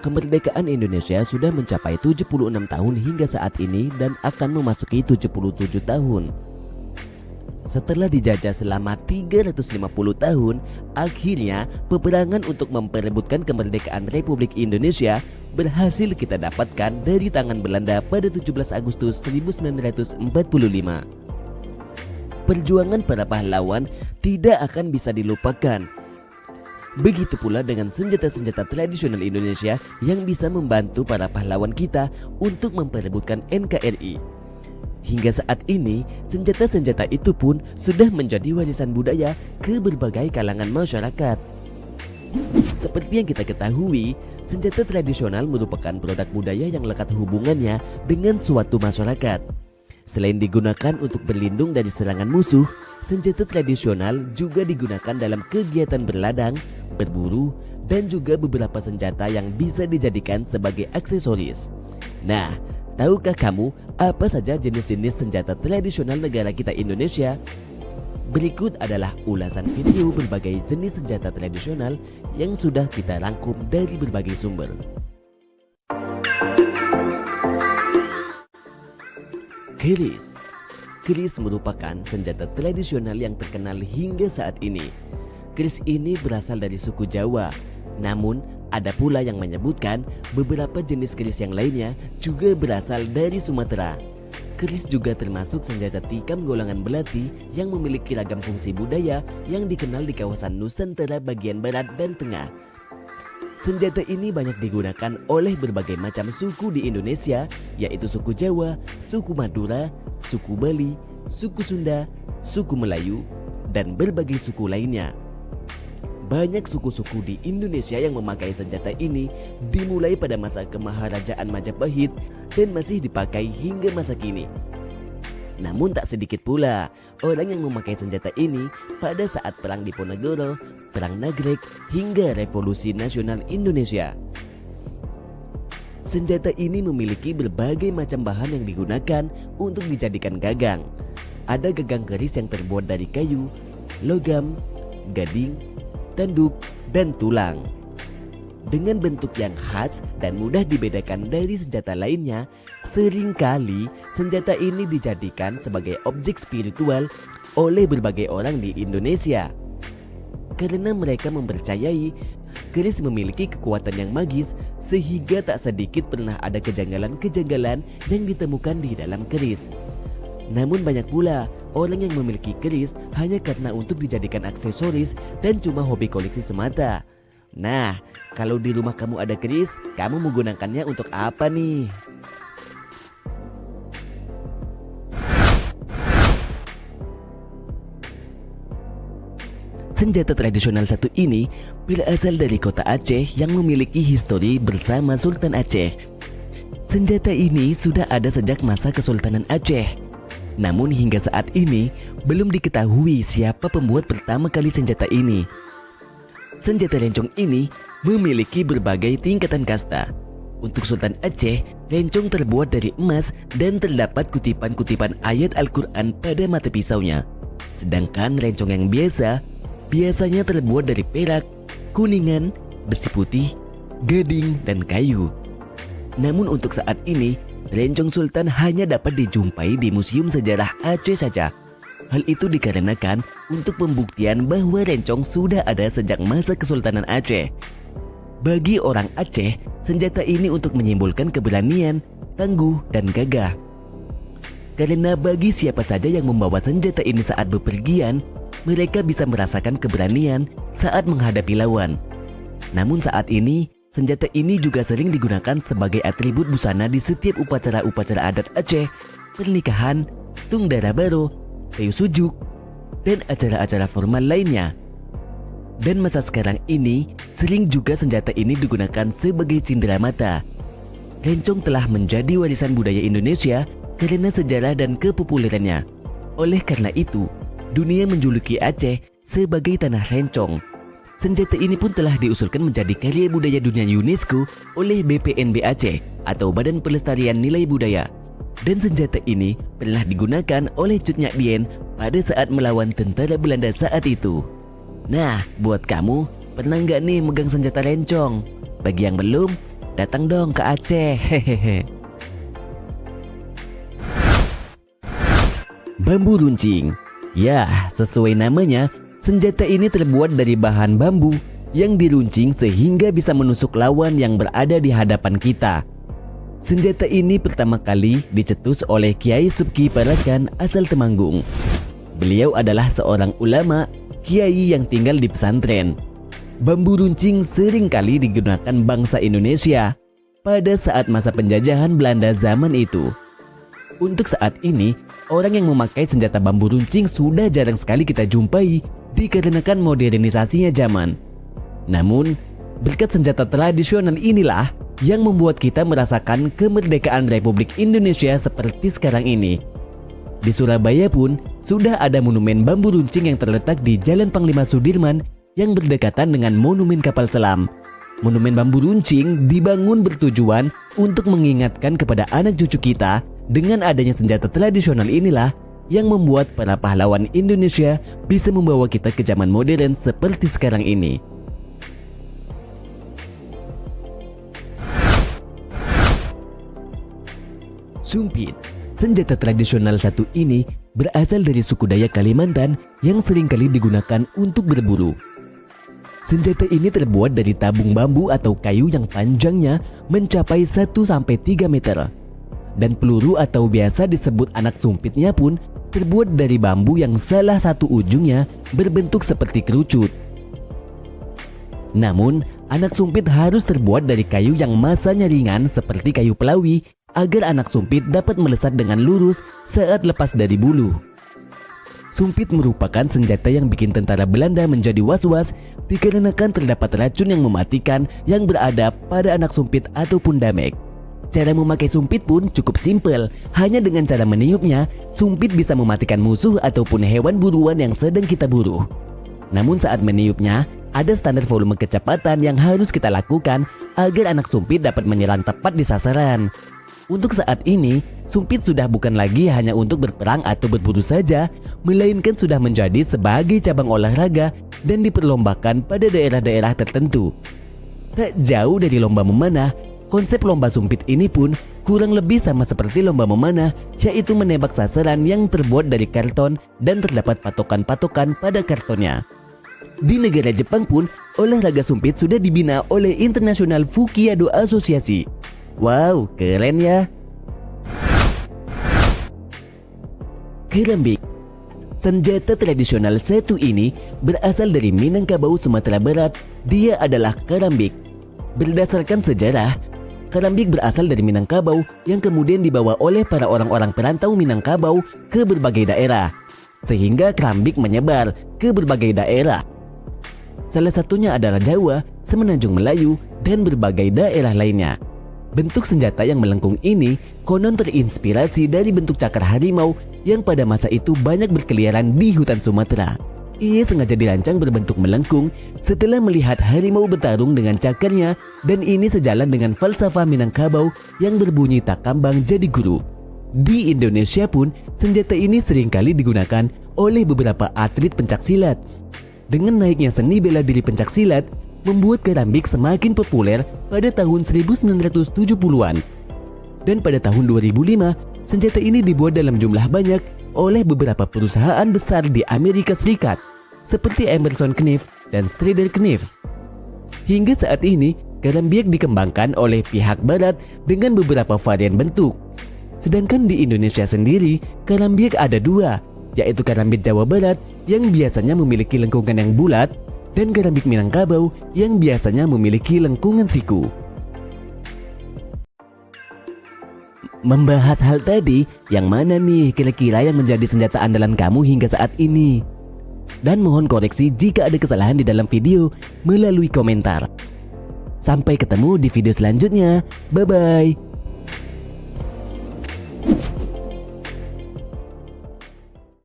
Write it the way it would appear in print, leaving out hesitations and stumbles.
Kemerdekaan Indonesia sudah mencapai 76 tahun hingga saat ini dan akan memasuki 77 tahun. Setelah dijajah selama 350 tahun, akhirnya peperangan untuk memperebutkan kemerdekaan Republik Indonesia berhasil kita dapatkan dari tangan Belanda pada 17 Agustus 1945. Perjuangan para pahlawan tidak akan bisa dilupakan. Begitu pula dengan senjata-senjata tradisional Indonesia yang bisa membantu para pahlawan kita untuk memperebutkan NKRI. Hingga saat ini, senjata-senjata itu pun sudah menjadi warisan budaya ke berbagai kalangan masyarakat. Seperti yang kita ketahui, senjata tradisional merupakan produk budaya yang lekat hubungannya dengan suatu masyarakat. Selain digunakan untuk berlindung dari serangan musuh, senjata tradisional juga digunakan dalam kegiatan berladang, berburu, dan juga beberapa senjata yang bisa dijadikan sebagai aksesoris. Nah, tahukah kamu apa saja jenis-jenis senjata tradisional negara kita Indonesia? Berikut adalah ulasan video berbagai jenis senjata tradisional yang sudah kita rangkum dari berbagai sumber. Keris. Keris merupakan senjata tradisional yang terkenal hingga saat ini. Keris ini berasal dari suku Jawa. Namun, ada pula yang menyebutkan beberapa jenis keris yang lainnya juga berasal dari Sumatera. Keris juga termasuk senjata tikam golongan belati yang memiliki ragam fungsi budaya yang dikenal di kawasan Nusantara bagian barat dan tengah. Senjata ini banyak digunakan oleh berbagai macam suku di Indonesia, yaitu suku Jawa, suku Madura, suku Bali, suku Sunda, suku Melayu, dan berbagai suku lainnya. Banyak suku-suku di Indonesia yang memakai senjata ini dimulai pada masa kemaharajaan Majapahit dan masih dipakai hingga masa kini. Namun tak sedikit pula orang yang memakai senjata ini pada saat Perang Diponegoro, Perang Nagreg, hingga Revolusi Nasional Indonesia. Senjata ini memiliki berbagai macam bahan yang digunakan untuk dijadikan gagang. Ada gagang keris yang terbuat dari kayu, logam, gading, tanduk, dan tulang. Dengan bentuk yang khas dan mudah dibedakan dari senjata lainnya, seringkali senjata ini dijadikan sebagai objek spiritual oleh berbagai orang di Indonesia. Karena mereka mempercayai keris memiliki kekuatan yang magis, sehingga tak sedikit pernah ada kejanggalan-kejanggalan yang ditemukan di dalam keris. Namun banyak pula orang yang memiliki keris hanya karena untuk dijadikan aksesoris dan cuma hobi koleksi semata. Nah, kalau di rumah kamu ada keris, kamu menggunakannya untuk apa nih? Senjata tradisional satu ini berasal dari kota Aceh yang memiliki histori bersama Sultan Aceh. Senjata ini sudah ada sejak masa Kesultanan Aceh. Namun hingga saat ini belum diketahui siapa pembuat pertama kali senjata ini. Senjata lencong ini memiliki berbagai tingkatan kasta. Untuk Sultan Aceh, lencong terbuat dari emas dan terdapat kutipan-kutipan ayat Al-Quran pada mata pisaunya. Sedangkan lencong yang biasanya terbuat dari perak, kuningan, besi putih, gading, dan kayu. Namun untuk saat ini, lencong Sultan hanya dapat dijumpai di Museum Sejarah Aceh saja. Hal itu dikarenakan untuk pembuktian bahwa lencong sudah ada sejak masa Kesultanan Aceh. Bagi orang Aceh, senjata ini untuk menyimbolkan keberanian, tangguh, dan gagah. Karena bagi siapa saja yang membawa senjata ini saat bepergian, mereka bisa merasakan keberanian saat menghadapi lawan. Namun saat ini, senjata ini juga sering digunakan sebagai atribut busana di setiap upacara-upacara adat Aceh, pernikahan, tung dara baro, kayu sujuk, dan acara-acara formal lainnya. Dan masa sekarang ini, sering juga senjata ini digunakan sebagai cindera mata. Lencong telah menjadi warisan budaya Indonesia karena sejarah dan kepopulerannya. Oleh karena itu, dunia menjuluki Aceh sebagai tanah lencong. Senjata ini pun telah diusulkan menjadi karya budaya dunia UNESCO oleh BPNB Aceh atau Badan Pelestarian Nilai Budaya. Dan senjata ini pernah digunakan oleh Cut Nyak Dien pada saat melawan tentara Belanda saat itu. Nah, buat kamu, pernah nggak nih megang senjata lencong? Bagi yang belum, datang dong ke Aceh. Hehehe. Bambu runcing. Ya, sesuai namanya, senjata ini terbuat dari bahan bambu yang diruncing sehingga bisa menusuk lawan yang berada di hadapan kita. Senjata ini pertama kali dicetus oleh Kiai Subki Parakan asal Temanggung. Beliau adalah seorang ulama, kiai yang tinggal di pesantren. Bambu runcing sering kali digunakan bangsa Indonesia pada saat masa penjajahan Belanda zaman itu. Untuk saat ini, orang yang memakai senjata bambu runcing sudah jarang sekali kita jumpai dikarenakan modernisasinya zaman. Namun, berkat senjata tradisional inilah yang membuat kita merasakan kemerdekaan Republik Indonesia seperti sekarang ini. Di Surabaya pun sudah ada monumen bambu runcing yang terletak di Jalan Panglima Sudirman yang berdekatan dengan monumen kapal selam. Monumen bambu runcing dibangun bertujuan untuk mengingatkan kepada anak cucu kita. Dengan adanya senjata tradisional inilah yang membuat para pahlawan Indonesia bisa membawa kita ke zaman modern seperti sekarang ini. Sumpit. Senjata tradisional satu ini berasal dari suku Dayak Kalimantan yang seringkali digunakan untuk berburu. Senjata ini terbuat dari tabung bambu atau kayu yang panjangnya mencapai 1-3 meter. Dan peluru atau biasa disebut anak sumpitnya pun terbuat dari bambu yang salah satu ujungnya berbentuk seperti kerucut. Namun, anak sumpit harus terbuat dari kayu yang masanya ringan seperti kayu pelawi agar anak sumpit dapat melesat dengan lurus saat lepas dari bulu. Sumpit merupakan senjata yang bikin tentara Belanda menjadi was-was dikarenakan terdapat racun yang mematikan yang berada pada anak sumpit ataupun damek. Cara memakai sumpit pun cukup simpel. Hanya dengan cara meniupnya, sumpit bisa mematikan musuh ataupun hewan buruan yang sedang kita buru. Namun saat meniupnya, ada standar volume kecepatan yang harus kita lakukan agar anak sumpit dapat menyerang tepat di sasaran. Untuk saat ini, sumpit sudah bukan lagi hanya untuk berperang atau berburu saja, melainkan sudah menjadi sebagai cabang olahraga dan diperlombakan pada daerah-daerah tertentu. Tak jauh dari lomba memanah, konsep lomba sumpit ini pun kurang lebih sama seperti lomba memanah, yaitu menembak sasaran yang terbuat dari karton dan terdapat patokan-patokan pada kartonnya. Di negara Jepang pun, olahraga sumpit sudah dibina oleh International Fukiado Association. Wow, keren ya. Kerambik. Senjata tradisional satu ini berasal dari Minangkabau, Sumatera Barat. Dia adalah kerambik. Berdasarkan sejarah, kerambik berasal dari Minangkabau yang kemudian dibawa oleh para orang-orang perantau Minangkabau ke berbagai daerah, sehingga kerambik menyebar ke berbagai daerah. Salah satunya adalah Jawa, Semenanjung Melayu, dan berbagai daerah lainnya. Bentuk senjata yang melengkung ini konon terinspirasi dari bentuk cakar harimau yang pada masa itu banyak berkeliaran di hutan Sumatera. Ia sengaja dirancang berbentuk melengkung setelah melihat harimau bertarung dengan cakarnya, dan ini sejalan dengan falsafah Minangkabau yang berbunyi tak kambang jadi guru. Di Indonesia pun, senjata ini seringkali digunakan oleh beberapa atlet pencaksilat. Dengan naiknya seni bela diri pencaksilat, membuat kerambik semakin populer pada tahun 1970-an. Dan pada tahun 2005, senjata ini dibuat dalam jumlah banyak oleh beberapa perusahaan besar di Amerika Serikat seperti Emerson Knives dan Strider Knives. Hingga saat ini, kerambik dikembangkan oleh pihak barat dengan beberapa varian bentuk. Sedangkan di Indonesia sendiri, kerambik ada dua, yaitu kerambik Jawa Barat yang biasanya memiliki lengkungan yang bulat dan kerambik Minangkabau yang biasanya memiliki lengkungan siku. Membahas hal tadi, yang mana nih kira-kira yang menjadi senjata andalan kamu hingga saat ini? Dan mohon koreksi jika ada kesalahan di dalam video melalui komentar. Sampai ketemu di video selanjutnya. Bye-bye.